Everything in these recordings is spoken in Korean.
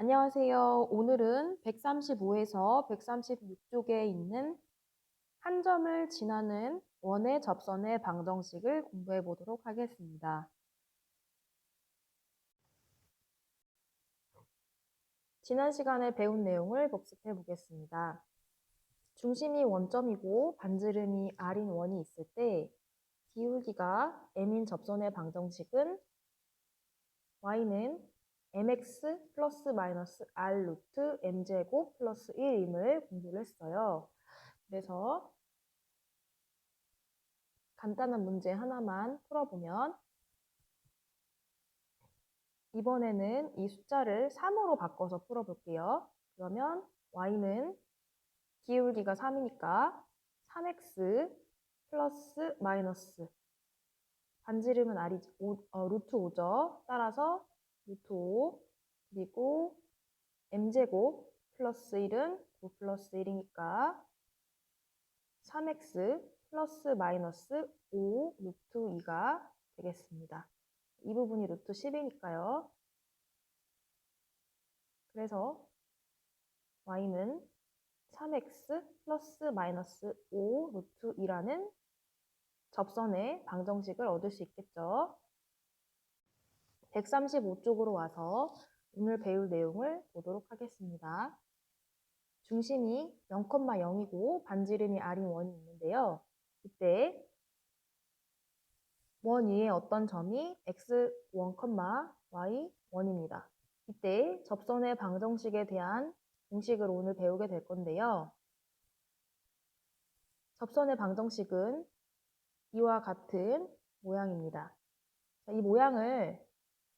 안녕하세요. 오늘은 135에서 136쪽에 있는 한 점을 지나는 원의 접선의 방정식을 공부해 보도록 하겠습니다. 지난 시간에 배운 내용을 복습해 보겠습니다. 중심이 원점이고 반지름이 r인 원이 있을 때 기울기가 m인 접선의 방정식은 y는 mx 플러스 마이너스 r 루트 m제곱 플러스 1임을 공부를 했어요. 그래서 간단한 문제 하나만 풀어보면 이번에는 이 숫자를 3으로 바꿔서 풀어볼게요. 그러면 y는 기울기가 3이니까 3x 플러스 마이너스 반지름은 루트 5죠. 따라서 루트 5 그리고 m제곱 플러스 1은 9 플러스 1이니까 3x 플러스 마이너스 5 루트 2가 되겠습니다. 이 부분이 루트 10이니까요. 그래서 y는 3x 플러스 마이너스 5 루트 2라는 접선의 방정식을 얻을 수 있겠죠. 135쪽으로 와서 오늘 배울 내용을 보도록 하겠습니다. 중심이 0,0이고 반지름이 r인 원이 있는데요. 이때 원 위에 어떤 점이 x1, y1입니다. 이때 접선의 방정식에 대한 공식을 오늘 배우게 될 건데요. 접선의 방정식은 이와 같은 모양입니다. 이 모양을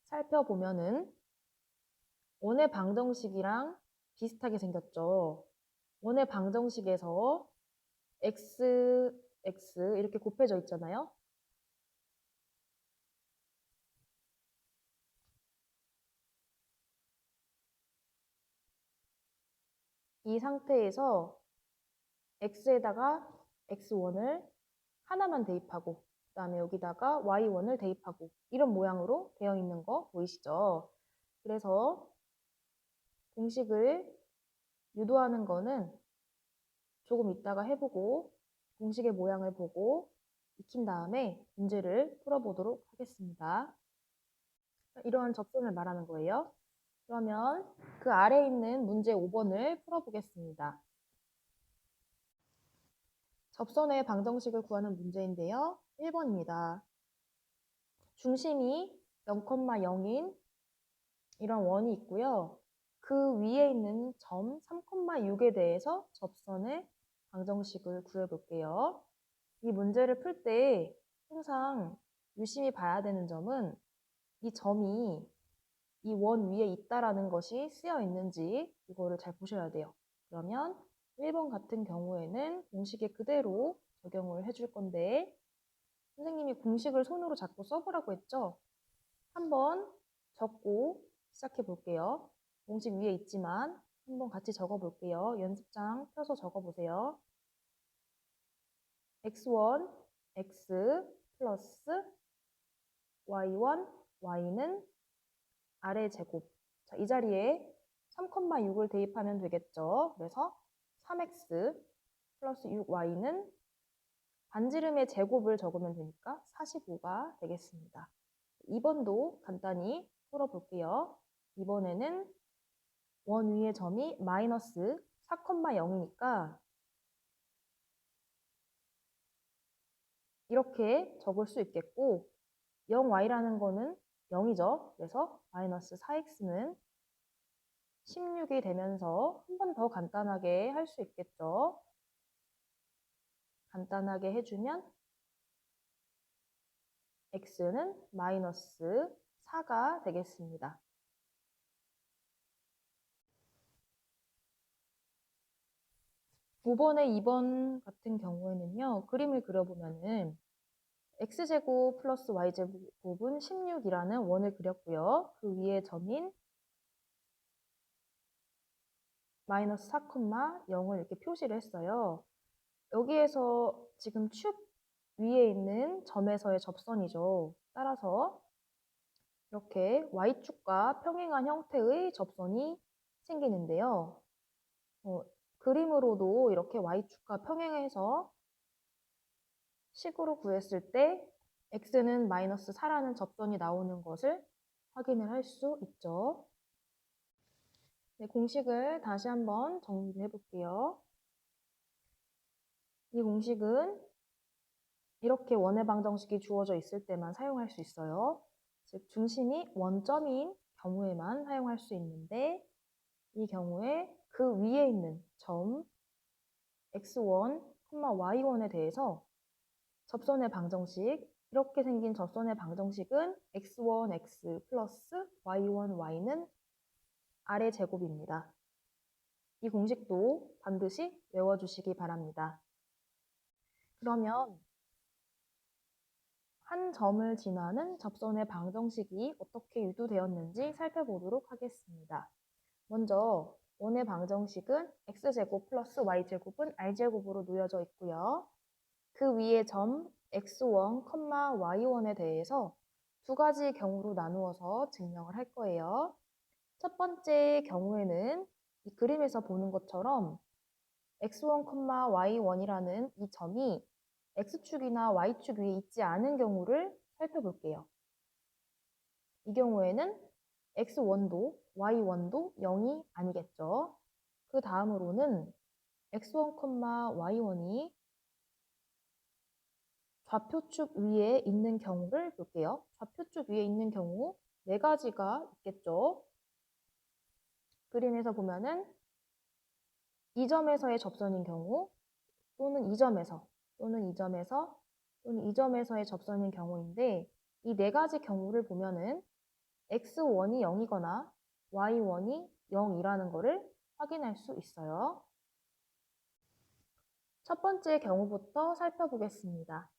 살펴보면은 원의 방정식이랑 비슷하게 생겼죠. 원의 방정식에서 x 이렇게 곱해져 있잖아요. 이 상태에서 x에다가 x1을 하나만 대입하고 그 다음에 여기다가 y1을 대입하고 이런 모양으로 되어 있는 거 보이시죠? 그래서 공식을 유도하는 거는 조금 이따가 해보고 공식의 모양을 보고 익힌 다음에 문제를 풀어보도록 하겠습니다. 이러한 접선을 말하는 거예요. 그러면 그 아래에 있는 문제 5번을 풀어보겠습니다. 접선의 방정식을 구하는 문제인데요. 1번입니다. 중심이 0,0인 이런 원이 있고요. 그 위에 있는 점 3,6에 대해서 접선의 방정식을 구해볼게요. 이 문제를 풀 때 항상 유심히 봐야 되는 점은 이 점이 이 원 위에 있다라는 것이 쓰여 있는지 이거를 잘 보셔야 돼요. 그러면 1번 같은 경우에는 공식에 그대로 적용을 해줄 건데 선생님이 공식을 손으로 잡고 써보라고 했죠? 한번 적고 시작해 볼게요. 공식 위에 있지만 한번 같이 적어 볼게요. 연습장 펴서 적어 보세요. x1, x 플러스 y1, y는 아래 제곱. 자, 이 자리에 3,6을 대입하면 되겠죠. 그래서 3x 플러스 6y는 반지름의 제곱을 적으면 되니까 45가 되겠습니다. 2번도 간단히 풀어볼게요. 이번에는 원 위의 점이 마이너스 4,0이니까 이렇게 적을 수 있겠고 0y라는 거는 0이죠. 그래서 마이너스 4x는 16이 되면서 한 번 더 간단하게 할 수 있겠죠. 간단하게 해주면 x는 마이너스 4가 되겠습니다. 5번에 2번 같은 경우에는요. 그림을 그려보면은 x제곱 플러스 y제곱은 16이라는 원을 그렸고요. 그 위에 점인 마이너스 4,0을 이렇게 표시를 했어요. 여기에서 지금 축 위에 있는 점에서의 접선이죠. 따라서 이렇게 y축과 평행한 형태의 접선이 생기는데요. 그림으로도 이렇게 y축과 평행해서 식으로 구했을 때 x는 마이너스 4라는 접선이 나오는 것을 확인을 할 수 있죠. 네, 공식을 다시 한번 정리를 해볼게요. 이 공식은 이렇게 원의 방정식이 주어져 있을 때만 사용할 수 있어요. 즉, 중심이 원점인 경우에만 사용할 수 있는데 이 경우에 그 위에 있는 점 x1, y1에 대해서 접선의 방정식, 이렇게 생긴 접선의 방정식은 x1x 플러스 y1y는 아래 제곱입니다. 이 공식도 반드시 외워주시기 바랍니다. 그러면 한 점을 지나는 접선의 방정식이 어떻게 유도되었는지 살펴보도록 하겠습니다. 먼저 원의 방정식은 x제곱 플러스 y제곱은 r제곱으로 놓여져 있고요. 그 위에 점 x1, y1에 대해서 두 가지 경우로 나누어서 증명을 할 거예요. 첫 번째 경우에는 이 그림에서 보는 것처럼 x1, y1이라는 이 점이 x축이나 y축 위에 있지 않은 경우를 살펴볼게요. 이 경우에는 x1도 y1도 0이 아니겠죠. 그 다음으로는 x1, y1이 좌표축 위에 있는 경우를 볼게요. 좌표축 위에 있는 경우 네 가지가 있겠죠. 그림에서 보면은 이 점에서의 접선인 경우 또는 이 점에서 또는 이 점에서 또는 이 점에서의 접선인 경우인데 이 네 가지 경우를 보면은 x1이 0이거나 y1이 0이라는 것을 확인할 수 있어요. 첫 번째 경우부터 살펴보겠습니다.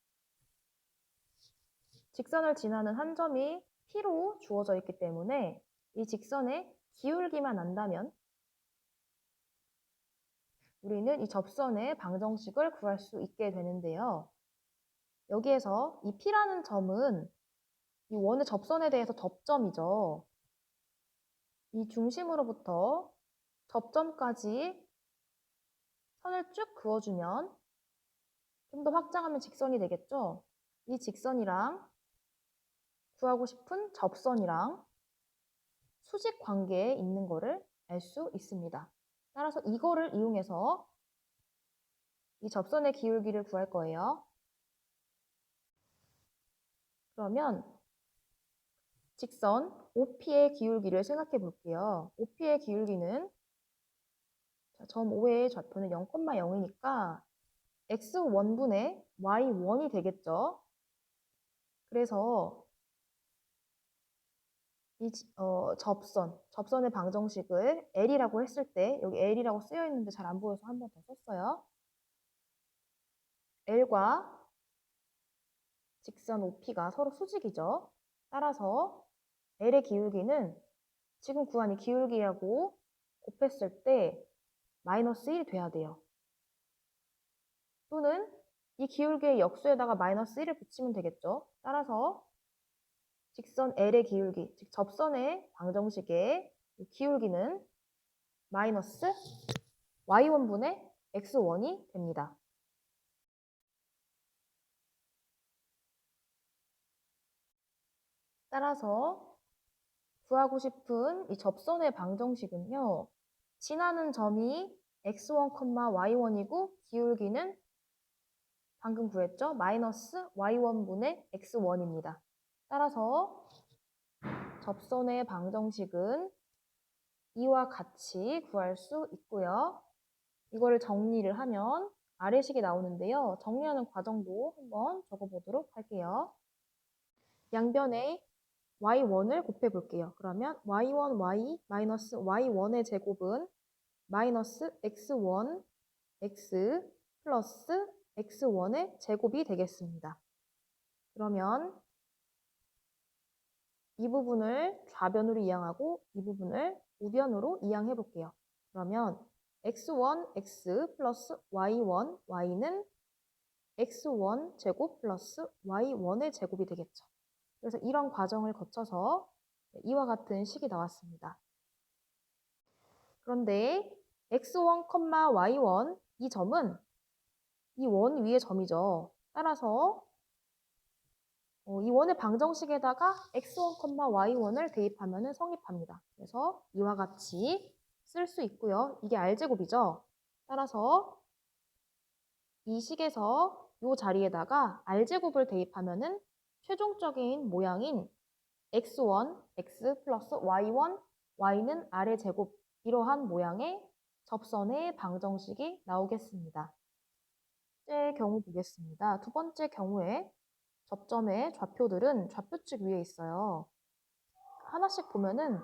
직선을 지나는 한 점이 P로 주어져 있기 때문에 이 직선의 기울기만 안다면 우리는 이 접선의 방정식을 구할 수 있게 되는데요. 여기에서 이 P라는 점은 이 원의 접선에 대해서 접점이죠. 이 중심으로부터 접점까지 선을 쭉 그어주면 좀 더 확장하면 직선이 되겠죠. 이 직선이랑 구하고 싶은 접선이랑 수직 관계에 있는 거를 알 수 있습니다. 따라서 이거를 이용해서 이 접선의 기울기를 구할 거예요. 그러면 직선 OP의 기울기를 생각해 볼게요. OP의 기울기는 점 O의 좌표는 0,0이니까 x1분의 y1이 되겠죠. 그래서 이 접선의 방정식을 L이라고 했을 때 여기 L이라고 쓰여 있는데 잘 안 보여서 한 번 더 썼어요. L과 직선 OP가 서로 수직이죠. 따라서 L의 기울기는 지금 구한 이 기울기라고 곱했을 때 마이너스 1이 돼야 돼요. 또는 이 기울기의 역수에다가 마이너스 1을 붙이면 되겠죠. 따라서 직선 L의 기울기, 즉 접선의 방정식의 기울기는 마이너스 y1분의 x1이 됩니다. 따라서 구하고 싶은 이 접선의 방정식은요. 지나는 점이 x1, y1이고 기울기는 방금 구했죠? 마이너스 y1분의 x1입니다. 따라서 접선의 방정식은 이와 같이 구할 수 있고요. 이거를 정리를 하면 아래식이 나오는데요. 정리하는 과정도 한번 적어보도록 할게요. 양변에 y1을 곱해볼게요. 그러면 y1y 마이너스 y1의 제곱은 마이너스 x1 x 플러스 x1의 제곱이 되겠습니다. 그러면 이 부분을 좌변으로 이항하고 이 부분을 우변으로 이항해 볼게요. 그러면 x1 x 플러스 y1 y는 x1 제곱 플러스 y1의 제곱이 되겠죠. 그래서 이런 과정을 거쳐서 이와 같은 식이 나왔습니다. 그런데 x1, y1 이 점은 이 원 위의 점이죠. 따라서 이 원의 방정식에다가 x1, y1을 대입하면 성립합니다. 그래서 이와 같이 쓸 수 있고요. 이게 r제곱이죠. 따라서 이 식에서 이 자리에다가 r제곱을 대입하면 최종적인 모양인 x1, x 플러스 y1, y는 r의 제곱 이러한 모양의 접선의 방정식이 나오겠습니다. 째 경우 보겠습니다. 두 번째 경우에 접점의 좌표들은 좌표측 위에 있어요. 하나씩 보면은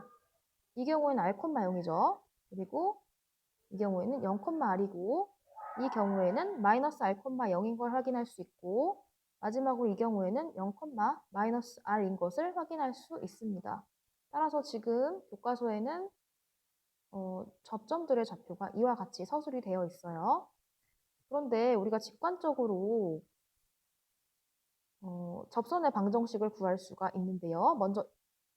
이 경우에는 r, 0이죠. 그리고 이 경우에는 0, r이고 이 경우에는 마이너스 r, 0인 걸 확인할 수 있고 마지막으로 이 경우에는 0, 마이너스 r인 것을 확인할 수 있습니다. 따라서 지금 교과서에는 접점들의 좌표가 이와 같이 서술이 되어 있어요. 그런데 우리가 직관적으로 접선의 방정식을 구할 수가 있는데요. 먼저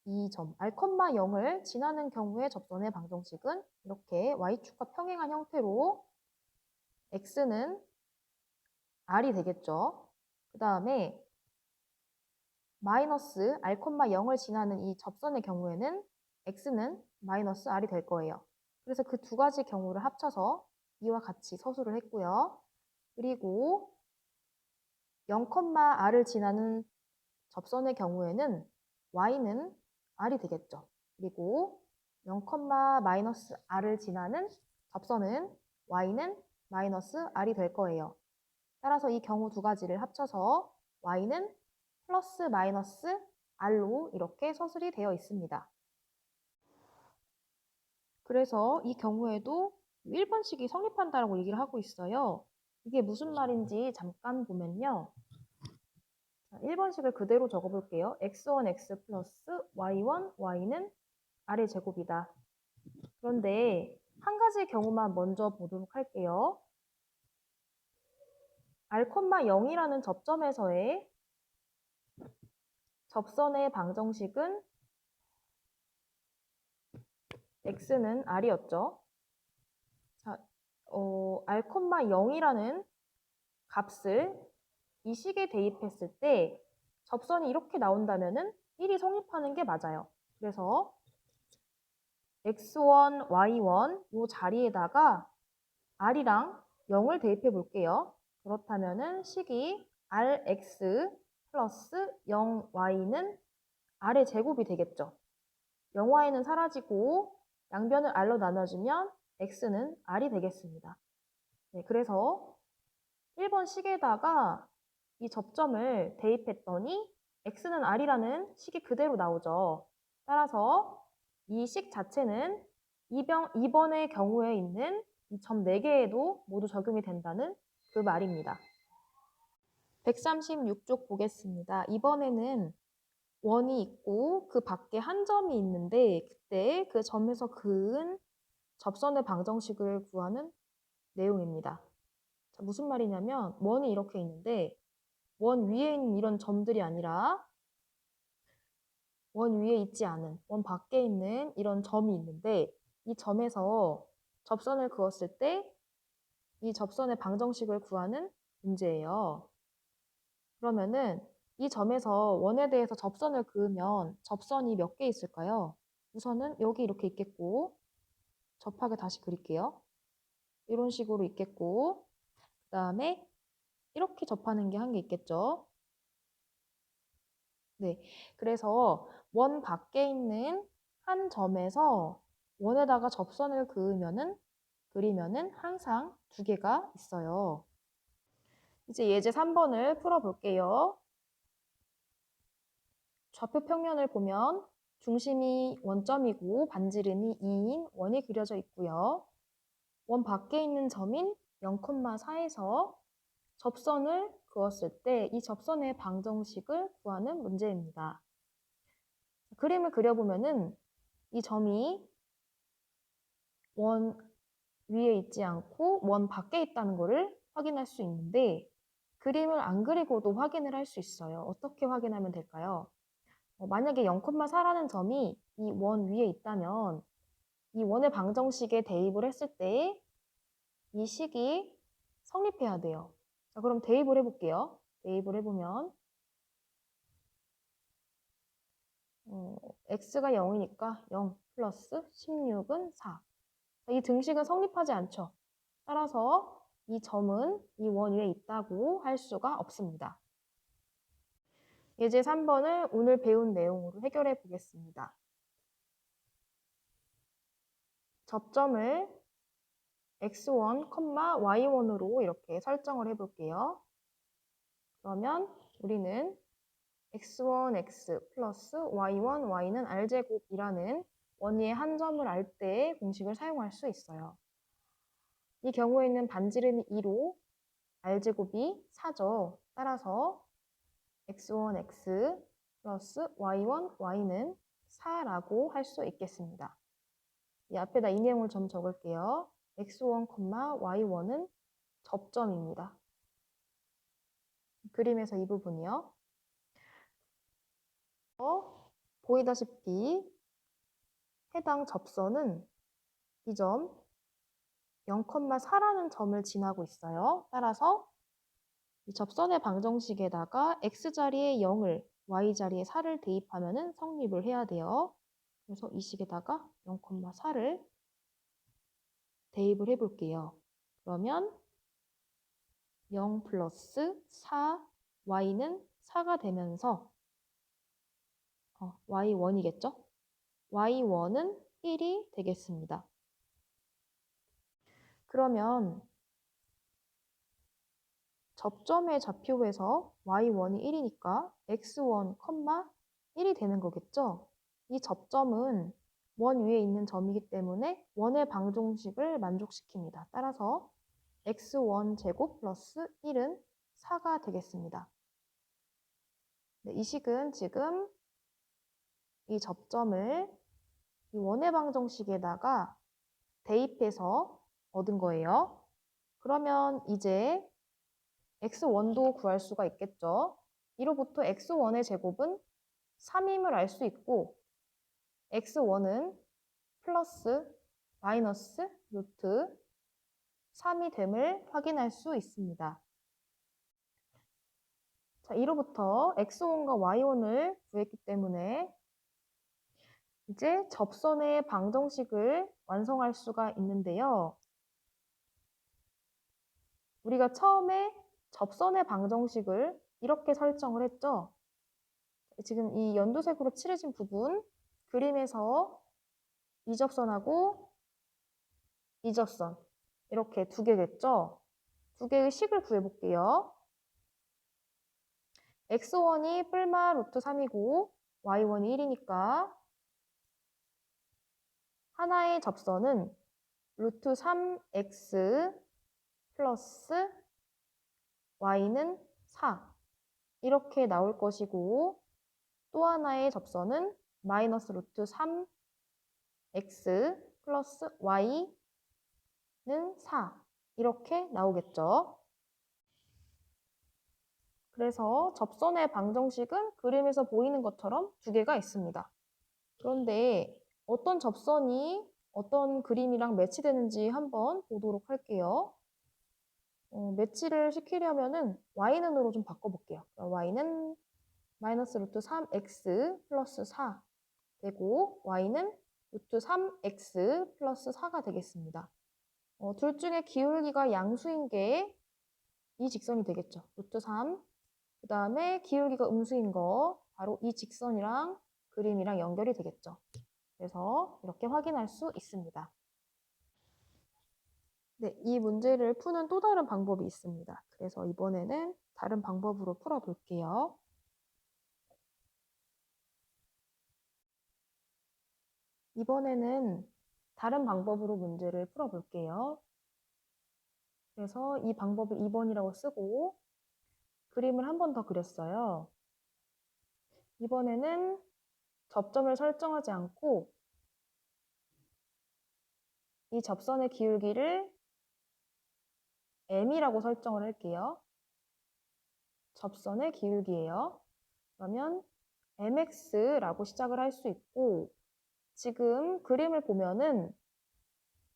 이 점 r, 0을 지나는 경우의 접선의 방정식은 이렇게 y축과 평행한 형태로 x는 r이 되겠죠. 그 다음에 마이너스 r, 0을 지나는 이 접선의 경우에는 x는 마이너스 r이 될 거예요. 그래서 그 두 가지 경우를 합쳐서 이와 같이 서술을 했고요. 그리고 0, r을 지나는 접선의 경우에는 y는 r이 되겠죠. 그리고 0, 마이너스 r을 지나는 접선은 y는 마이너스 r이 될 거예요. 따라서 이 경우 두 가지를 합쳐서 y는 플러스 마이너스 r로 이렇게 서술이 되어 있습니다. 그래서 이 경우에도 1번식이 성립한다고 얘기를 하고 있어요. 이게 무슨 말인지 잠깐 보면요. 1번식을 그대로 적어볼게요. x1, x 플러스 y1, y는 r의 제곱이다. 그런데 한 가지 경우만 먼저 보도록 할게요. r, 0이라는 접점에서의 접선의 방정식은 x는 r이었죠. 자, r, 0이라는 값을 이 식에 대입했을 때 접선이 이렇게 나온다면은 1이 성립하는 게 맞아요. 그래서 x1, y1 이 자리에다가 r이랑 0을 대입해 볼게요. 그렇다면은 식이 rx 플러스 0y는 r의 제곱이 되겠죠. 0y는 사라지고 양변을 r로 나눠주면 x는 r이 되겠습니다. 네, 그래서 1번 식에다가 이 접점을 대입했더니 x는 r이라는 식이 그대로 나오죠. 따라서 이 식 자체는 2번의 경우에 있는 이 점 4개에도 모두 적용이 된다는 그 말입니다. 136쪽 보겠습니다. 이번에는 원이 있고 그 밖에 한 점이 있는데 그때 그 점에서 그은 접선의 방정식을 구하는 내용입니다. 자, 무슨 말이냐면 원이 이렇게 있는데 원 위에 있는 이런 점들이 아니라 원 위에 있지 않은 원 밖에 있는 이런 점이 있는데 이 점에서 접선을 그었을 때 이 접선의 방정식을 구하는 문제예요. 그러면은 이 점에서 원에 대해서 접선을 그으면 접선이 몇 개 있을까요? 우선은 여기 이렇게 있겠고 접하게 다시 그릴게요. 이런 식으로 있겠고 그 다음에 이렇게 접하는 게 한 개 있겠죠. 네, 그래서 원 밖에 있는 한 점에서 원에다가 접선을 그리면은 항상 두 개가 있어요. 이제 예제 3번을 풀어볼게요. 좌표 평면을 보면 중심이 원점이고 반지름이 2인 원이 그려져 있고요. 원 밖에 있는 점인 0,4에서 접선을 그었을 때 이 접선의 방정식을 구하는 문제입니다. 그림을 그려보면은 이 점이 원 위에 있지 않고 원 밖에 있다는 것을 확인할 수 있는데 그림을 안 그리고도 확인을 할 수 있어요. 어떻게 확인하면 될까요? 만약에 0,4라는 점이 이 원 위에 있다면 이 원의 방정식에 대입을 했을 때 이 식이 성립해야 돼요. 자, 그럼 대입을 해볼게요. 대입을 해보면 x가 0이니까 0 플러스 16은 4. 이 등식은 성립하지 않죠. 따라서 이 점은 이 원 위에 있다고 할 수가 없습니다. 예제 3번을 오늘 배운 내용으로 해결해 보겠습니다. 접점을 x1, y1으로 이렇게 설정을 해볼게요. 그러면 우리는 x1x 플러스 y1, y는 r제곱이라는 원위의 한 점을 알 때 공식을 사용할 수 있어요. 이 경우에는 반지름이 2로 r제곱이 4죠. 따라서 x1x 플러스 y1, y는 4라고 할 수 있겠습니다. 이 앞에다 이 내용을 좀 적을게요. x1, y1은 접점입니다. 그림에서 이 부분이요. 보이다시피 해당 접선은 이 점 0,4라는 점을 지나고 있어요. 따라서 이 접선의 방정식에다가 x자리에 0을 y자리에 4를 대입하면 성립을 해야 돼요. 그래서 이 식에다가 0,4를 대입을 해볼게요. 그러면 0 플러스 4, y는 4가 되면서 y1이겠죠? y1은 1이 되겠습니다. 그러면 접점의 좌표에서 y1이 1이니까 x1, 1이 되는 거겠죠? 이 접점은 원 위에 있는 점이기 때문에 원의 방정식을 만족시킵니다. 따라서 x1 제곱 플러스 1은 4가 되겠습니다. 네, 이 식은 지금 이 접점을 이 원의 방정식에다가 대입해서 얻은 거예요. 그러면 이제 x1도 구할 수가 있겠죠. 이로부터 x1의 제곱은 3임을 알 수 있고 x1은 플러스 마이너스 루트 3이 됨을 확인할 수 있습니다. 자, 이로부터 x1과 y1을 구했기 때문에 이제 접선의 방정식을 완성할 수가 있는데요. 우리가 처음에 접선의 방정식을 이렇게 설정을 했죠. 지금 이 연두색으로 칠해진 부분, 그림에서 이 접선하고 이 접선 이렇게 두 개겠죠. 두 개의 식을 구해볼게요. x1이 뿔마 루트 3이고 y1이 1이니까 하나의 접선은 루트 3x 플러스 y는 4 이렇게 나올 것이고 또 하나의 접선은 마이너스 루트 3x 플러스 y는 4 이렇게 나오겠죠. 그래서 접선의 방정식은 그림에서 보이는 것처럼 두 개가 있습니다. 그런데 어떤 접선이 어떤 그림이랑 매치되는지 한번 보도록 할게요. 매치를 시키려면은 y는으로 좀 바꿔볼게요. y는 마이너스 루트 3x 플러스 4 되고 y는 루트 3x 플러스 4가 되겠습니다. 둘 중에 기울기가 양수인 게 이 직선이 되겠죠. 루트 3. 그 다음에 기울기가 음수인 거 바로 이 직선이랑 그림이랑 연결이 되겠죠. 그래서 이렇게 확인할 수 있습니다. 네, 이 문제를 푸는 또 다른 방법이 있습니다. 그래서 이번에는 다른 방법으로 풀어볼게요. 이번에는 다른 방법으로 문제를 풀어볼게요. 그래서 이 방법을 2번이라고 쓰고 그림을 한 번 더 그렸어요. 이번에는 접점을 설정하지 않고 이 접선의 기울기를 m이라고 설정을 할게요. 접선의 기울기예요. 그러면 mx라고 시작을 할 수 있고 지금 그림을 보면은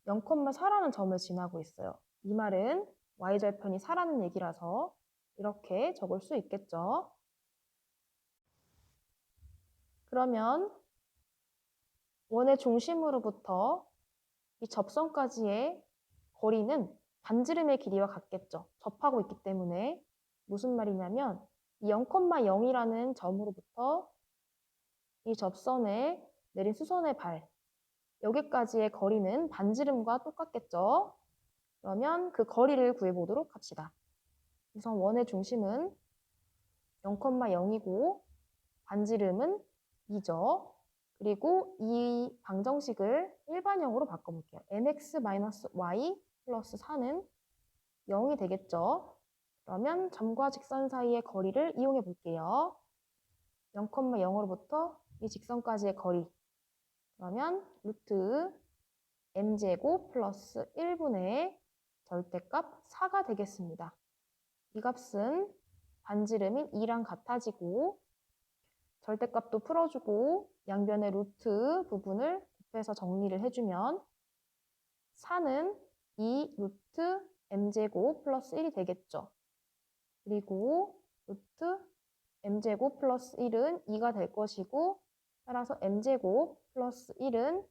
0,4라는 점을 지나고 있어요. 이 말은 y절편이 4라는 얘기라서 이렇게 적을 수 있겠죠. 그러면 원의 중심으로부터 이 접선까지의 거리는 반지름의 길이와 같겠죠. 접하고 있기 때문에 무슨 말이냐면 이 0,0이라는 점으로부터 이 접선에 내린 수선의 발 여기까지의 거리는 반지름과 똑같겠죠. 그러면 그 거리를 구해보도록 합시다. 우선 원의 중심은 0,0이고 반지름은 2죠. 그리고 이 방정식을 일반형으로 바꿔볼게요. mx-y 플러스 4는 0이 되겠죠. 그러면 점과 직선 사이의 거리를 이용해 볼게요. 0,0으로부터 이 직선까지의 거리. 그러면 루트 m제곱 플러스 1분의 절대값 4가 되겠습니다. 이 값은 반지름인 2랑 같아지고 절대값도 풀어주고 양변의 루트 부분을 곱해서 정리를 해주면 4는 2 루트 m제곱 플러스 1이 되겠죠. 그리고 루트 m제곱 플러스 1은 2가 될 것이고 따라서 m제곱 플러스 1은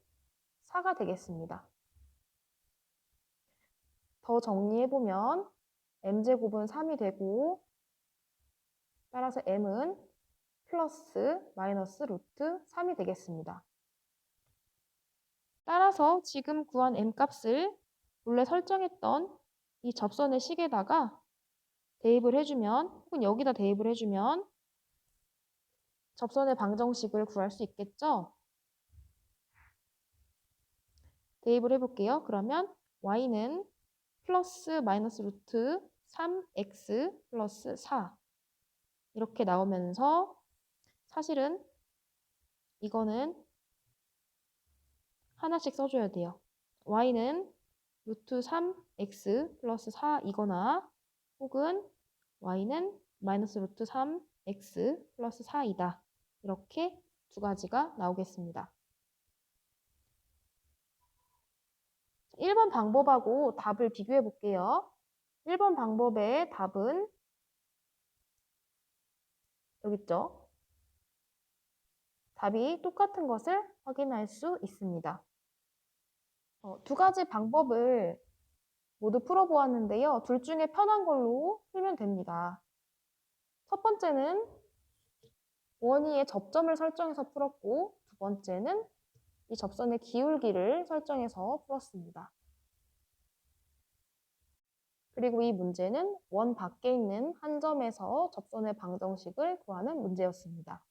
4가 되겠습니다. 더 정리해보면 m제곱은 3이 되고 따라서 m은 플러스 마이너스 루트 3이 되겠습니다. 따라서 지금 구한 m값을 원래 설정했던 이 접선의 식에다가 대입을 해주면 혹은 여기다 대입을 해주면 접선의 방정식을 구할 수 있겠죠? 대입을 해볼게요. 그러면 y는 플러스 마이너스 루트 3x 플러스 4 이렇게 나오면서 사실은 이거는 하나씩 써줘야 돼요. y는 루트 3x 플러스 4이거나 혹은 y는 마이너스 루트 3x 플러스 4이다. 이렇게 두 가지가 나오겠습니다. 1번 방법하고 답을 비교해 볼게요. 1번 방법의 답은 여기 있죠. 답이 똑같은 것을 확인할 수 있습니다. 두 가지 방법을 모두 풀어보았는데요. 둘 중에 편한 걸로 풀면 됩니다. 첫 번째는 원위의 접점을 설정해서 풀었고 두 번째는 이 접선의 기울기를 설정해서 풀었습니다. 그리고 이 문제는 원 밖에 있는 한 점에서 접선의 방정식을 구하는 문제였습니다.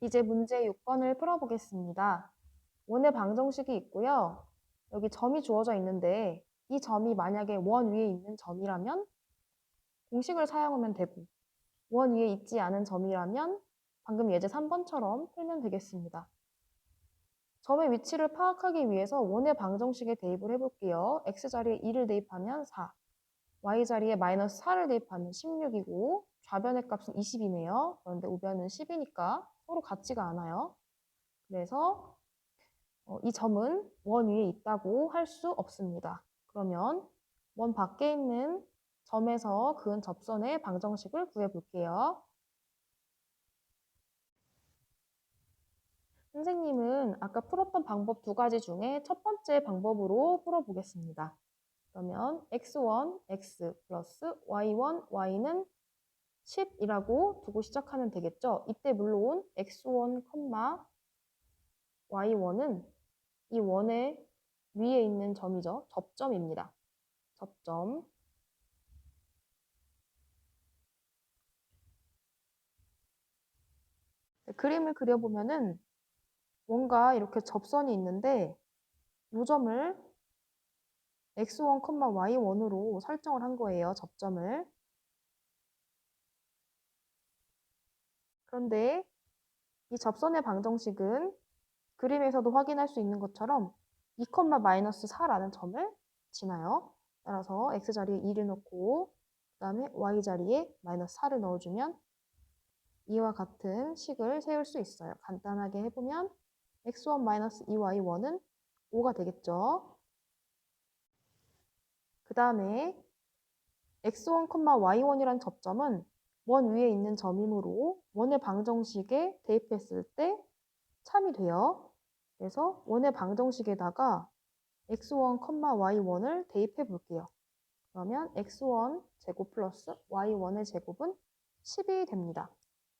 이제 문제 6번을 풀어보겠습니다. 원의 방정식이 있고요. 여기 점이 주어져 있는데 이 점이 만약에 원 위에 있는 점이라면 공식을 사용하면 되고 원 위에 있지 않은 점이라면 방금 예제 3번처럼 풀면 되겠습니다. 점의 위치를 파악하기 위해서 원의 방정식에 대입을 해볼게요. x자리에 2를 대입하면 4, y자리에 마이너스 4를 대입하면 16이고 좌변의 값은 20이네요. 그런데 우변은 10이니까 서로 같지가 않아요. 그래서 이 점은 원 위에 있다고 할 수 없습니다. 그러면 원 밖에 있는 점에서 그은 접선의 방정식을 구해볼게요. 선생님은 아까 풀었던 방법 두 가지 중에 첫 번째 방법으로 풀어보겠습니다. 그러면 x1, x 플러스 y1, y는 10이라고 두고 시작하면 되겠죠. 이때 물론 x1, y1은 이 원의 위에 있는 점이죠. 접점입니다. 접점. 그림을 그려보면은 뭔가 이렇게 접선이 있는데 이 점을 x1, y1으로 설정을 한 거예요. 접점을. 그런데 이 접선의 방정식은 그림에서도 확인할 수 있는 것처럼 2, 마이너스 4라는 점을 지나요. 따라서 x자리에 2를 넣고 그 다음에 y자리에 마이너스 4를 넣어주면 이와 같은 식을 세울 수 있어요. 간단하게 해보면 x1 마이너스 2y1은 5가 되겠죠. 그 다음에 x1, y1이란 접점은 원 위에 있는 점이므로 원의 방정식에 대입했을 때 참이 돼요. 그래서 원의 방정식에다가 x1, y1을 대입해 볼게요. 그러면 x1 제곱 플러스 y1의 제곱은 10이 됩니다.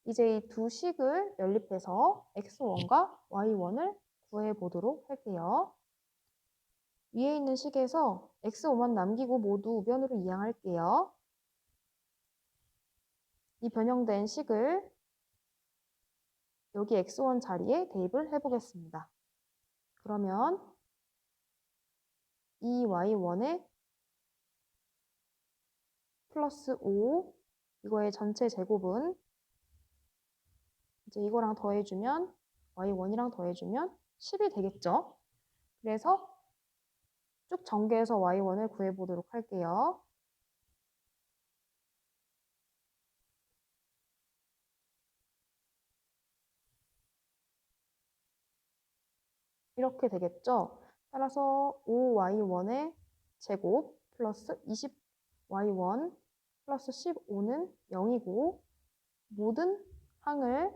이제 이 두 식을 연립해서 x1과 y1을 구해보도록 할게요. 위에 있는 식에서 x5만 남기고 모두 우변으로 이항할게요. 이 변형된 식을 여기 x1 자리에 대입을 해보겠습니다. 그러면 이 y1에 플러스 5, 이거의 전체 제곱은 이제 이거랑 더해주면 y1이랑 더해주면 10이 되겠죠? 그래서 쭉 전개해서 y1을 구해보도록 할게요. 이렇게 되겠죠? 따라서 5y1의 제곱 플러스 20y1 플러스 15는 0이고 모든 항을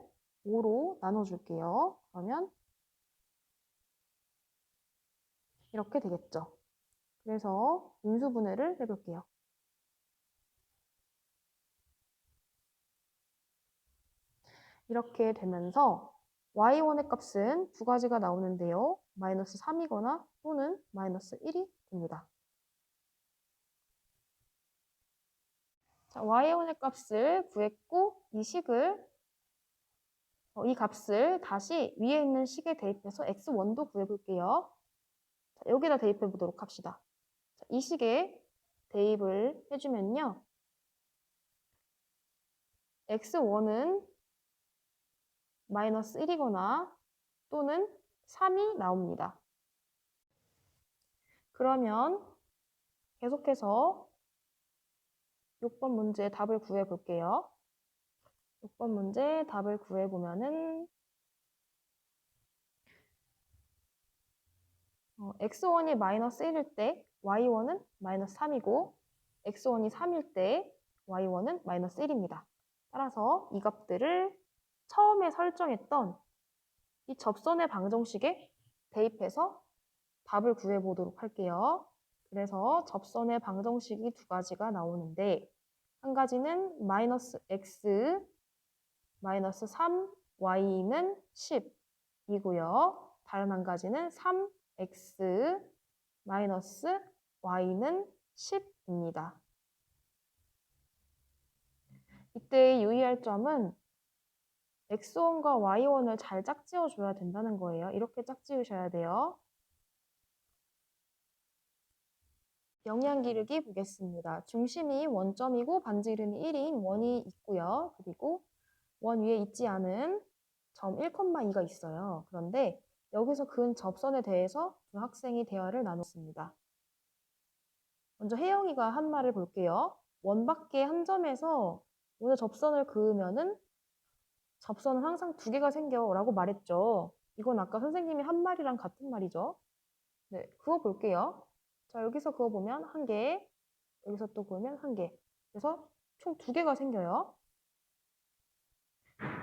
5로 나눠줄게요. 그러면 이렇게 되겠죠. 그래서 인수분해를 해볼게요. 이렇게 되면서 y1의 값은 두 가지가 나오는데요. 마이너스 3이거나 또는 마이너스 1이 됩니다. 자, y1의 값을 구했고 이 식을 이 값을 다시 위에 있는 식에 대입해서 x1도 구해볼게요. 자, 여기다 대입해 보도록 합시다. 자, 이 식에 대입을 해주면요. x1은 마이너스 1이거나 또는 3이 나옵니다. 그러면 계속해서 6번 문제 답을 구해볼게요. 6번 문제 답을 구해보면은 x1이 마이너스 1일 때 y1은 마이너스 3이고 x1이 3일 때 y1은 마이너스 1입니다. 따라서 이 값들을 처음에 설정했던 이 접선의 방정식에 대입해서 답을 구해보도록 할게요. 그래서 접선의 방정식이 두 가지가 나오는데 한 가지는 마이너스 x 마이너스 3y는 10이고요. 다른 한 가지는 3x 마이너스 y는 10입니다. 이때 유의할 점은 x1과 y1을 잘 짝지어 줘야 된다는 거예요. 이렇게 짝지으셔야 돼요. 영양 기르기 보겠습니다. 중심이 원점이고 반지 이름이 1인 원이 있고요. 그리고 원 위에 있지 않은 점 1,2가 있어요. 그런데 여기서 그은 접선에 대해서 두 학생이 대화를 나눴습니다. 먼저 혜영이가 한 말을 볼게요. 원 밖의 한 점에서 오늘 접선을 그으면은 접선은 항상 두 개가 생겨 라고 말했죠. 이건 아까 선생님이 한 말이랑 같은 말이죠. 네, 그거 볼게요. 자, 여기서 그거 보면 한 개, 여기서 또 보면 한 개. 그래서 총 두 개가 생겨요.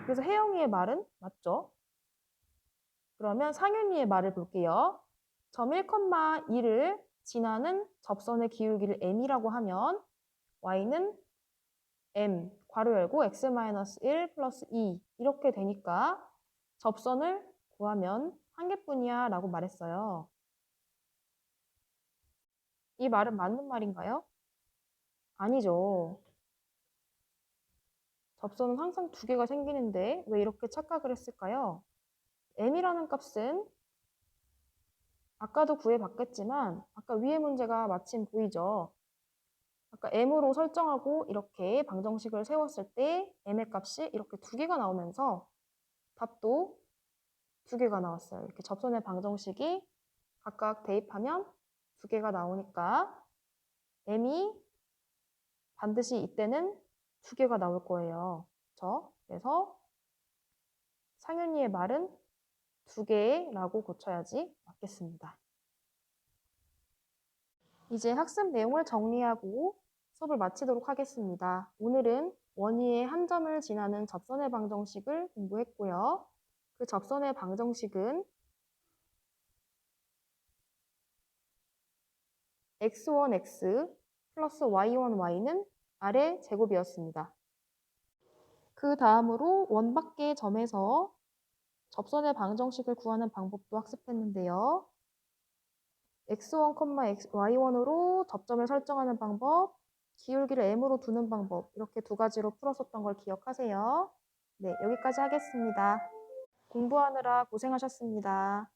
그래서 혜영이의 말은 맞죠? 그러면 상윤이의 말을 볼게요. 점 1,2를 지나는 접선의 기울기를 m이라고 하면 y는 m, 괄호 열고 x-1 플러스 2 이렇게 되니까 접선을 구하면 한 개뿐이야 라고 말했어요. 이 말은 맞는 말인가요? 아니죠. 접선은 항상 두 개가 생기는데 왜 이렇게 착각을 했을까요? m이라는 값은 아까도 구해봤겠지만 아까 위에 문제가 마침 보이죠? 아까 m으로 설정하고 이렇게 방정식을 세웠을 때 m의 값이 이렇게 두 개가 나오면서 답도 두 개가 나왔어요. 이렇게 접선의 방정식이 각각 대입하면 두 개가 나오니까 m이 반드시 이때는 두 개가 나올 거예요. 그렇죠? 그래서 상윤이의 말은 두 개라고 고쳐야지 맞겠습니다. 이제 학습 내용을 정리하고 수업을 마치도록 하겠습니다. 오늘은 원위의 한 점을 지나는 접선의 방정식을 공부했고요. 그 접선의 방정식은 x1x 플러스 y1y는 아래 제곱이었습니다. 그 다음으로 원밖의 점에서 접선의 방정식을 구하는 방법도 학습했는데요. x1, y1으로 접점을 설정하는 방법, 기울기를 m으로 두는 방법, 이렇게 두 가지로 풀었었던 걸 기억하세요. 네, 여기까지 하겠습니다. 공부하느라 고생하셨습니다.